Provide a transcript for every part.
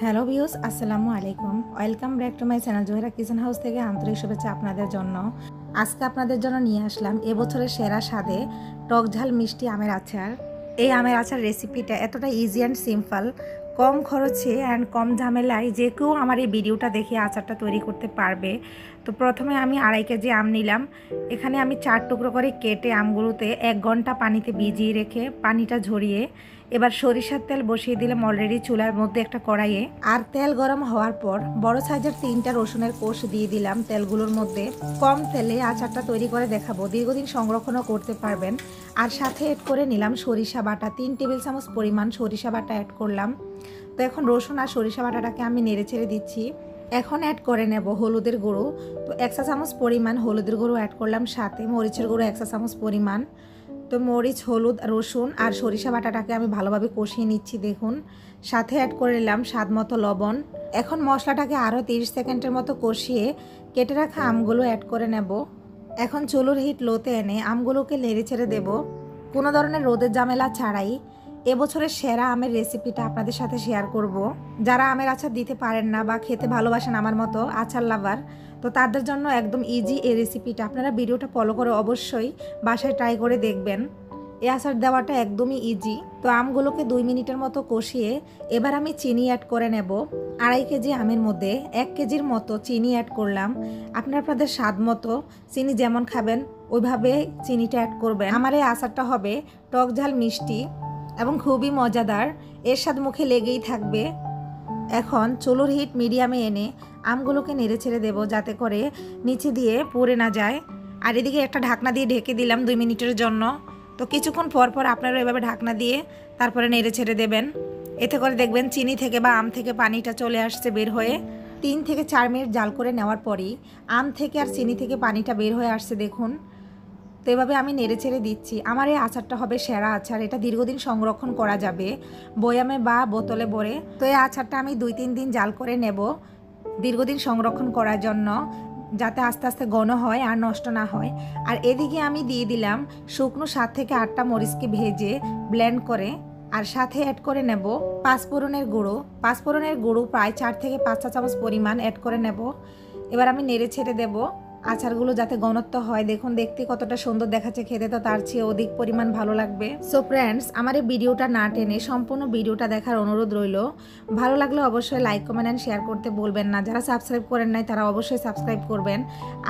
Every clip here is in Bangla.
হ্যালো ভিউস, আসসালামু আলাইকুম। Welcome back to my channel Zohera kitchen house থেকে আন্তরিক শুভেচ্ছা আপনাদের জন্য। আজকে আপনাদের জন্য নিয়ে আসলাম এবছরের সেরা স্বাদে টক ঝাল মিষ্টি আমের আচার। এই আমের আচার রেসিপিটা এতটা ইজি অ্যান্ড সিম্পল, কম খরচে অ্যান্ড কম ঝামেলায় যে কেউ আমার এই ভিডিওটা দেখে আচারটা তৈরি করতে পারবে। তো প্রথমে আমি 2.5 কেজি আম নিলাম। এখানে আমি 4 টুকরো করে কেটে আমগুলোতে 1 ঘন্টা পানিতে ভিজিয়ে রেখে পানিটা ঝরিয়ে এবার সরিষার তেল বসিয়ে দিলাম অলরেডি চুলার মধ্যে একটা কড়াইয়ে। আর তেল গরম হওয়ার পর বড় সাইজের 3টা রসুনের কোষ দিয়ে দিলাম তেলগুলোর মধ্যে। কম তেলে আচারটা তৈরি করে দেখাবো, দীর্ঘদিন সংরক্ষণও করতে পারবেন। আর সাথে অ্যাড করে নিলাম সরিষা বাটা, 3 টেবিল চামচ পরিমাণ সরিষা বাটা অ্যাড করলাম। তো এখন রসুন আর সরিষা বাটাটাকে আমি নেড়ে ছেড়ে দিচ্ছি। এখন অ্যাড করে নেব হলুদের গুঁড়ো। তো 1 চা চামচ পরিমাণ হলুদের গুঁড়ো অ্যাড করলাম, সাথে মরিচের গুঁড়ো 1 চা চামচ পরিমাণ। তো মরিচ, হলুদ, রসুন আর সরিষা বাটাটাকে আমি ভালোভাবে কষিয়ে নিচ্ছি দেখুন। সাথে অ্যাড করে নিলাম স্বাদ মতো লবণ। এখন মশলাটাকে আরও 30 সেকেন্ডের মতো কষিয়ে কেটে রাখা আমগুলো অ্যাড করে নেব। এখন চুলোর হিট লোতে এনে আমগুলোকে নেড়ে ছেড়ে দেবো। কোনো ধরনের রোদের ঝামেলা ছাড়াই এবছরের সেরা আমের রেসিপিটা আপনাদের সাথে শেয়ার করব। যারা আমের আচার দিতে পারেন না বা খেতে ভালোবাসেন আমার মতো আচার লাভার, তো তাদের জন্য একদম ইজি এই রেসিপিটা। আপনারা ভিডিওটা ফলো করে অবশ্যই বাসায় ট্রাই করে দেখবেন। এই আচার দেওয়াটা একদমই ইজি। তো আমগুলোকে 2 মিনিটের মতো কষিয়ে এবার আমি চিনি অ্যাড করে নেব। 2.5 কেজি আমের মধ্যে 1 কেজির মতো চিনি অ্যাড করলাম। আপনাদের স্বাদ মতো চিনি যেমন খাবেন ওইভাবে চিনিটা অ্যাড করবেন। আমার এই আচারটা হবে টক ঝাল মিষ্টি এবং খুবই মজাদার, এর স্বাদ মুখে লেগেই থাকবে। এখন চুলোর হিট মিডিয়ামে এনে আমগুলোকে নেড়ে ছেড়ে দেবো যাতে করে নিচে দিয়ে পুড়ে না যায়। আর এদিকে একটা ঢাকনা দিয়ে ঢেকে দিলাম 2 মিনিটের জন্য। তো কিছুক্ষণ পর পর আপনারা এভাবে ঢাকনা দিয়ে তারপরে নেড়ে ছেড়ে দেবেন। এতে করে দেখবেন চিনি থেকে বা আম থেকে পানিটা চলে আসছে বের হয়ে। 3 থেকে 4 মিনিট জাল করে নেওয়ার পরই আম থেকে আর চিনি থেকে পানিটা বের হয়ে আসছে দেখুন। তো এভাবে আমি নেড়ে ছেড়ে দিচ্ছি। আমার এই আচারটা হবে সেরা আচার, এটা দীর্ঘদিন সংরক্ষণ করা যাবে বয়ামে বা বোতলে ভরে। তো এই আচারটা আমি 2-3 দিন জাল করে নেব দীর্ঘদিন সংরক্ষণ করার জন্য, যাতে আস্তে আস্তে ঘন হয় আর নষ্ট না হয়। আর এদিকে আমি দিয়ে দিলাম শুকনো 7 থেকে 8টা মরিচকে ভেজে ব্লেন্ড করে। আর সাথে অ্যাড করে নেব পাঁচফোড়নের গুঁড়ো। পাঁচফোড়নের গুঁড়ো প্রায় 4 থেকে 5 চা চামচ পরিমাণ অ্যাড করে নেব। এবার আমি নেড়ে ছেড়ে দেব আচারগুলো যাতে ঘনত্ব হয়। দেখুন দেখতে কতটা সুন্দর দেখাচ্ছে, খেতে তো তার চেয়ে অধিক পরিমাণ ভালো লাগবে। সো ফ্রেন্ডস, আমার এই ভিডিওটা না টেনে সম্পূর্ণ ভিডিওটা দেখার অনুরোধ রইল। ভালো লাগলে অবশ্যই লাইক, কমেন্ট অ্যান্ড শেয়ার করতে বলবেন না। যারা সাবস্ক্রাইব করেন নাই তারা অবশ্যই সাবস্ক্রাইব করবেন।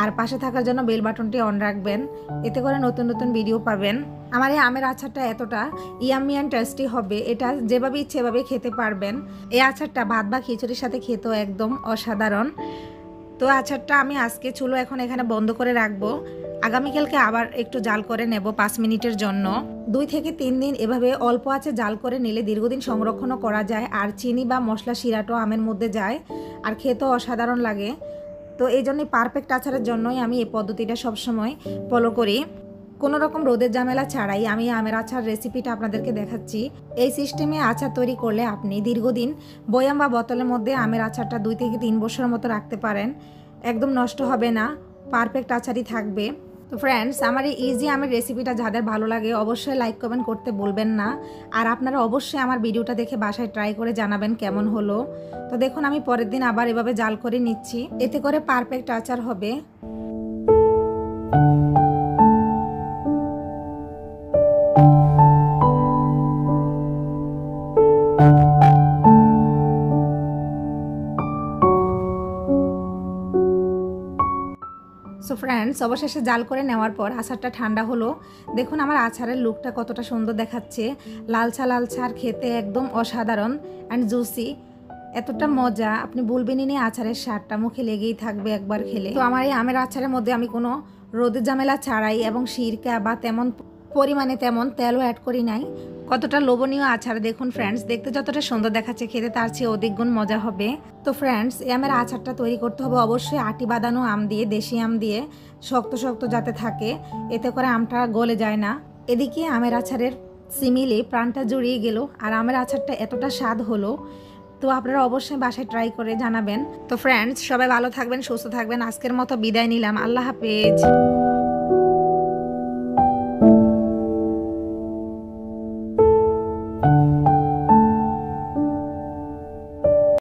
আর পাশে থাকার জন্য বেল বাটনটি অন রাখবেন, এতে করে নতুন নতুন ভিডিও পাবেন। আমার এই আমের আচারটা এতটা ইয়াম্মি অ্যান্ড টেস্টি হবে, এটা যেভাবে ইচ্ছে এভাবে খেতে পারবেন। এই আচারটা ভাত বা খিচুড়ির সাথে খেতেও একদম অসাধারণ। তো আচারটা আমি আজকে চুলো এখন এখানে বন্ধ করে রাখবো। আগামীকালকে আবার একটু জাল করে নেব 5 মিনিটের জন্য। 2 থেকে 3 দিন এভাবে অল্প আঁচে জাল করে নিলে দীর্ঘদিন সংরক্ষণও করা যায়। আর চিনি বা মশলা শিরাটাও আমের মধ্যে যায় আর খেতেও অসাধারণ লাগে। তো এই জন্যই পারফেক্ট আচারের জন্যই আমি এই পদ্ধতিটা সবসময় ফলো করি। কোনো রকম রোদের ঝামেলা ছাড়াই আমি আমের আচার রেসিপিটা আপনাদেরকে দেখাচ্ছি। এই সিস্টেমে আচার তৈরি করলে আপনি দীর্ঘদিন বয়াম বা বোতলের মধ্যে আমের আচারটা 2 থেকে 3 বছরের মতো রাখতে পারেন। একদম নষ্ট হবে না, পারফেক্ট আচারই থাকবে। তো ফ্রেন্ডস, আমার এই ইজি আমের রেসিপিটা যাদের ভালো লাগে অবশ্যই লাইক, কমেন্ট করতে বলবেন না। আর আপনারা অবশ্যই আমার ভিডিওটা দেখে বাসায় ট্রাই করে জানাবেন কেমন হলো। তো দেখুন আমি পরের দিন আবার এভাবে জাল করে নিচ্ছি, এতে করে পারফেক্ট আচার হবে। সো ফ্রেন্ডস, অবশেষে জাল করে নেওয়ার পর আচারটা ঠান্ডা হলো। দেখুন আমার আচারের লুকটা কতটা সুন্দর দেখাচ্ছে, লালচা লালচা, আর খেতে একদম অসাধারণ অ্যান্ড জুসি। এতটা মজা আপনি বলবেনই না, আচারের স্বাদটা মুখে লেগেই থাকবে একবার খেলে। তো আমার এই আমের আচারের মধ্যে আমি কোনো রোদের ঝামেলা ছাড়াই এবং সিরকা বা তেমন পরিমাণে তেমন তেলও অ্যাড করি নাই। কতটা লোভনীয় আচার দেখুন ফ্রেন্ডস, দেখতে যতটা সুন্দর দেখাচ্ছে খেতে তার চেয়ে অধিক গুণ মজা হবে। তো ফ্রেন্ডস, এই আমের আচারটা তৈরি করতে হবে অবশ্যই আটি বাঁধানো আম দিয়ে, দেশি আম দিয়ে, শক্ত শক্ত যাতে থাকে, এতে করে আমটা গলে যায় না। এদিকে আমের আচারের সিমিলে প্রাণটা জুড়িয়ে গেল আর আমের আচারটা এতটা স্বাদ হলো। তো আপনারা অবশ্যই বাসায় ট্রাই করে জানাবেন। তো ফ্রেন্ডস, সবাই ভালো থাকবেন, সুস্থ থাকবেন। আজকের মতো বিদায় নিলাম, আল্লাহ হাফেজ।